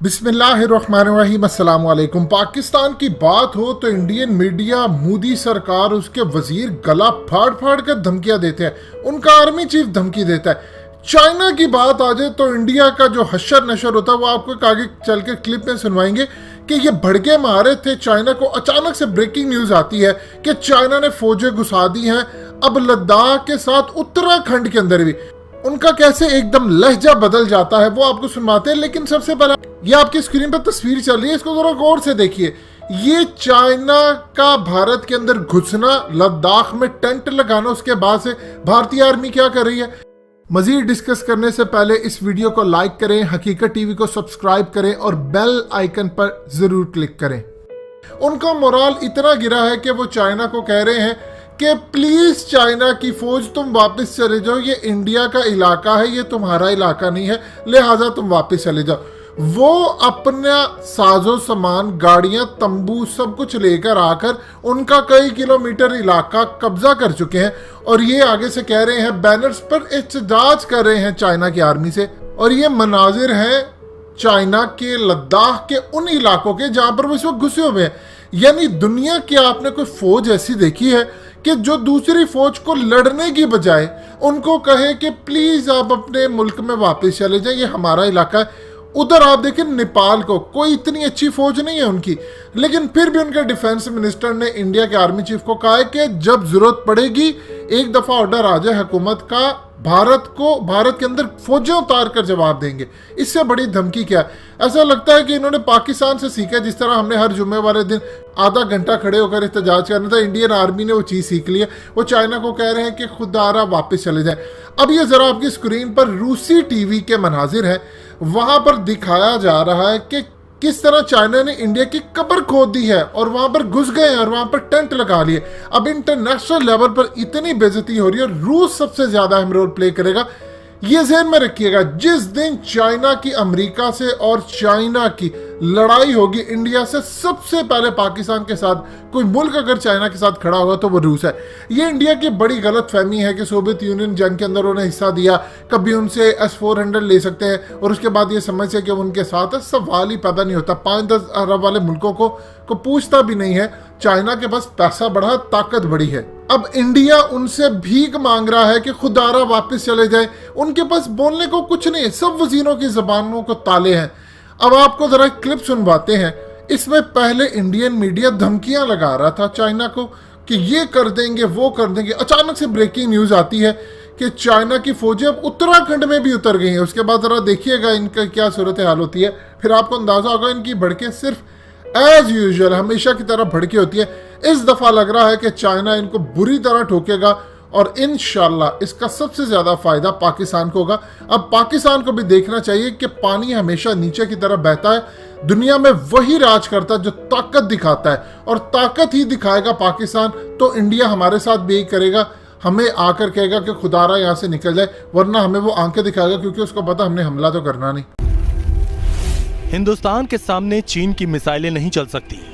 बिस्मिल्लाहिर्रहमानिर्रहीम, अस्सलाम वालेकुम। पाकिस्तान की बात हो तो इंडियन मीडिया, मोदी सरकार, उसके वजीर गला फाड़ फाड़ कर धमकियां देते हैं। उनका आर्मी चीफ धमकी देता है। चाइना की बात आ जाए तो इंडिया का जो हशर नशर होता है वो आपको आगे चल के क्लिप में सुनवाएंगे कि ये भड़के मारे थे चाइना को। अचानक से ब्रेकिंग न्यूज आती है कि चाइना ने फौजें घुसा दी हैं अब लद्दाख के साथ उत्तराखंड के अंदर भी। उनका कैसे एकदम लहजा बदल जाता है वो आपको सुनवाते हैं। लेकिन सबसे पहले ये आपकी स्क्रीन पर तस्वीर चल रही है, इसको जरा गौर से देखिए। ये चाइना का भारत के अंदर घुसना, लद्दाख में टेंट लगाना, उसके बाद से भारतीय आर्मी क्या कर रही है। मजीद डिस्कस करने से पहले इस वीडियो को लाइक करें, हकीकत टीवी को सब्सक्राइब करें और बेल आइकन पर जरूर क्लिक करें। उनका मोराल इतना गिरा है कि वो चाइना को कह रहे हैं कि प्लीज चाइना की फौज तुम वापस चले जाओ, ये इंडिया का इलाका है, ये तुम्हारा इलाका नहीं है, लिहाजा तुम वापस चले जाओ। वो अपना साजो सामान, गाड़ियां, तंबू सब कुछ लेकर आकर उनका कई किलोमीटर इलाका कब्जा कर चुके हैं और ये आगे से कह रहे हैं, बैनर्स पर एहतजाज कर रहे हैं चाइना की आर्मी से। और ये मनाजिर हैं चाइना के लद्दाख के उन इलाकों के जहां पर वो इस वक्त घुसे हुए हैं। यानी दुनिया की आपने कोई फौज ऐसी देखी है कि जो दूसरी फौज को लड़ने की बजाय उनको कहे कि प्लीज आप अपने मुल्क में वापस चले जाएं, ये हमारा इलाका है। उधर आप देखें नेपाल को, कोई इतनी अच्छी फौज नहीं है उनकी, लेकिन फिर भी उनके डिफेंस मिनिस्टर ने इंडिया के आर्मी चीफ को कहा है कि जब जरूरत पड़ेगी एक दफा ऑर्डर आ जाए हुकूमत का, भारत के अंदर फौजें उतार कर जवाब देंगे। इससे बड़ी धमकी क्या है। ऐसा लगता है कि इन्होंने पाकिस्तान से सीखा, जिस तरह हमने हर जुम्मे वाले दिन आधा घंटा खड़े होकर एहतजाज करना था, इंडियन आर्मी ने वो चीज़ सीख ली है। वो चाइना को कह रहे हैं कि खुदारा वापस चले जाए। अब ये जरा आपकी स्क्रीन पर रूसी टीवी के मनाजिर हैं, वहां पर दिखाया जा रहा है कि किस तरह चाइना ने इंडिया की कब्र खोद दी है और वहां पर घुस गए हैं और वहां पर टेंट लगा लिए। अब इंटरनेशनल लेवल पर इतनी बेइज्जती हो रही है, रूस सबसे ज्यादा अहम रोल प्ले करेगा। ये ज़हन में रखिएगा, जिस दिन चाइना की अमेरिका से और चाइना की लड़ाई होगी इंडिया से, सबसे पहले पाकिस्तान के साथ कोई मुल्क अगर चाइना के साथ खड़ा होगा तो वो रूस है। ये इंडिया की बड़ी गलत फहमी है कि सोवियत यूनियन जंग के अंदर उन्हें हिस्सा दिया, कभी उनसे S-400 ले सकते हैं और उसके बाद ये समझ से कि उनके साथ है। सवाल ही पैदा नहीं होता। 5-10 अरब वाले मुल्कों को पूछता भी नहीं है। चाइना के पास पैसा बढ़ा, ताकत बड़ी है। अब इंडिया उनसे भीख मांग रहा है कि खुदारा वापस चले जाए। उनके पास बोलने को कुछ नहीं है, सब वजीरों की जबानों को ताले हैं। अब आपको जरा क्लिप सुनवाते हैं। इसमें पहले इंडियन मीडिया धमकियां लगा रहा था चाइना को कि ये कर देंगे, वो कर देंगे। अचानक से ब्रेकिंग न्यूज आती है कि चाइना की फौजें अब उत्तराखंड में भी उतर गई हैं। उसके बाद जरा देखिएगा इनका क्या सूरत हाल होती है, फिर आपको अंदाजा होगा इनकी भड़के सिर्फ एज यूजुअल हमेशा की तरह भड़की होती है। इस दफा लग रहा है कि चाइना इनको बुरी तरह ठोकेगा और इंशाल्लाह इसका सबसे ज्यादा फायदा पाकिस्तान को होगा। अब पाकिस्तान को भी देखना चाहिए कि पानी हमेशा नीचे की तरफ बहता है। दुनिया में वही राज करता है जो ताकत दिखाता है, और ताकत ही दिखाएगा पाकिस्तान तो इंडिया हमारे साथ भी यही करेगा। हमें आकर कहेगा कि खुदारा यहाँ से निकल जाए, वरना हमें वो आंखें दिखाएगा क्योंकि उसको पता हमने हमला तो करना नहीं। हिंदुस्तान के सामने चीन की मिसाइलें नहीं चल सकती।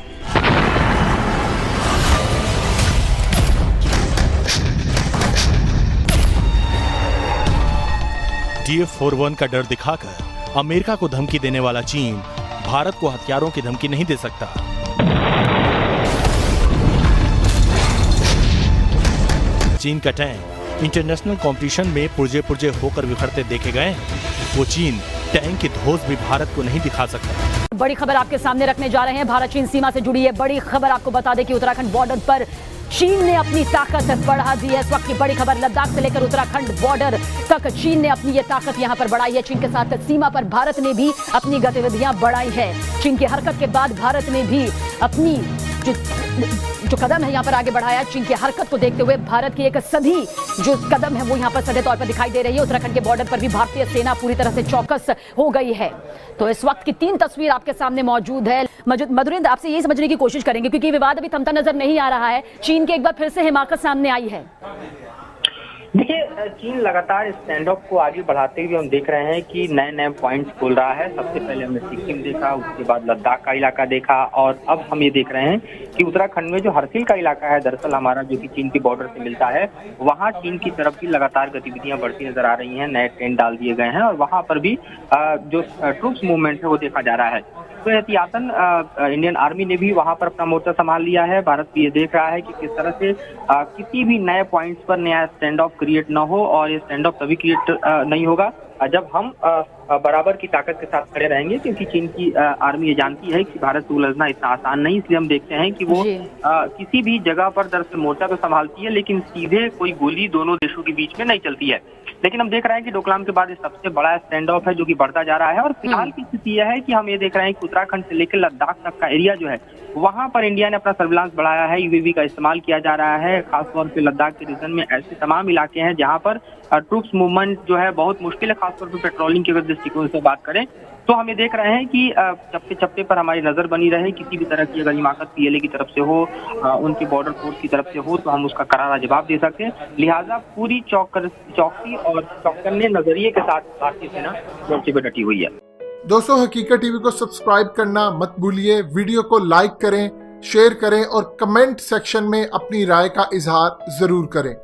DF-41 का डर दिखाकर अमेरिका को धमकी देने वाला चीन भारत को हथियारों की धमकी नहीं दे सकता। चीन का टैंक इंटरनेशनल कंपटीशन में पुर्जे होकर बिखरते देखे गए हैं। वो चीन टैंक की धौंस भी भारत को नहीं दिखा सकता। बड़ी खबर आपके सामने रखने जा रहे हैं। भारत चीन सीमा से जुड़ी है बड़ी खबर। आपको बता दें कि उत्तराखंड बॉर्डर पर चीन ने अपनी ताकत बढ़ा दी है। इस वक्त की बड़ी खबर, लद्दाख से लेकर उत्तराखंड बॉर्डर तक चीन ने अपनी ये ताकत यहां पर बढ़ाई है। चीन के साथ सीमा पर भारत ने भी अपनी गतिविधियां बढ़ाई है। चीन की हरकत के बाद भारत ने भी अपनी जो कदम है यहाँ पर आगे बढ़ाया। चीन की हरकत को देखते हुए भारत की एक सधी जो कदम है वो यहाँ पर सधे तौर पर दिखाई दे रही है। उत्तराखंड के बॉर्डर पर भी भारतीय सेना पूरी तरह से चौकस हो गई है। तो इस वक्त की 3 तस्वीर आपके सामने मौजूद है। मधुरिंद, आपसे यही समझने की कोशिश करेंगे क्योंकि विवाद अभी थमता नजर नहीं आ रहा है। चीन की एक बार फिर से हिमाकत सामने आई है। देखिए, चीन लगातार स्टैंड ऑफ को आगे बढ़ाते हुए हम देख रहे हैं कि नए नए पॉइंट्स खोल रहा है। सबसे पहले हमने सिक्किम देखा, उसके बाद लद्दाख का इलाका देखा और अब हम ये देख रहे हैं कि उत्तराखंड में जो हरसिल का इलाका है दरअसल हमारा, जो कि चीन की बॉर्डर से मिलता है, वहाँ चीन की तरफ भी लगातार गतिविधियां बढ़ती नजर आ रही हैं। नए टेंट डाल दिए गए हैं और वहाँ पर भी जो ट्रूप्स मूवमेंट है वो देखा जा रहा है। तो एहतियातन इंडियन आर्मी ने भी वहां पर अपना मोर्चा संभाल लिया है। भारत भी ये देख रहा है कि किस तरह से किसी भी नए पॉइंट्स पर नया स्टैंड ऑफ क्रिएट न हो, और ये स्टैंड ऑफ तभी क्रिएट नहीं होगा जब हम बराबर की ताकत के साथ खड़े रहेंगे, क्योंकि चीन की आर्मी ये जानती है कि भारत को उलझना इतना आसान नहीं। इसलिए हम देखते हैं कि वो किसी भी जगह पर दरअसल मोर्चा तो संभालती है, लेकिन सीधे कोई गोली दोनों देशों के बीच में नहीं चलती है। लेकिन हम देख रहे हैं कि डोकलाम के बाद ये सबसे बड़ा स्टैंड ऑफ है जो कि बढ़ता जा रहा है। और फिलहाल की स्थिति यह है कि हम ये देख रहे हैं कि उत्तराखंड से लेकर लद्दाख तक का एरिया जो है, वहां पर इंडिया ने अपना सर्विलांस बढ़ाया है। यूएवी का इस्तेमाल किया जा रहा है। खासतौर पे लद्दाख के रीजन में ऐसे तमाम इलाके हैं जहां पर ट्रूप्स मूवमेंट जो है बहुत मुश्किल है, खासतौर पर पेट्रोलिंग के अगर दृष्टिकोण से बात करें तो हम ये देख रहे हैं कि चप्पे चप्पे पर हमारी नजर बनी रहे। किसी भी तरह की अगर हिमाकत पीएलए की तरफ से हो, उनके बॉर्डर फोर्स की तरफ से हो, तो हम उसका करारा जवाब दे सकते हैं। लिहाजा पूरी चौकसी और चौकन्ने नजरिए के साथ भारतीय सेना मोर्चे पर डटी हुई है। दोस्तों, हकीकत टीवी को सब्सक्राइब करना मत भूलिए, वीडियो को लाइक करें, शेयर करें और कमेंट सेक्शन में अपनी राय का इजहार जरूर करें।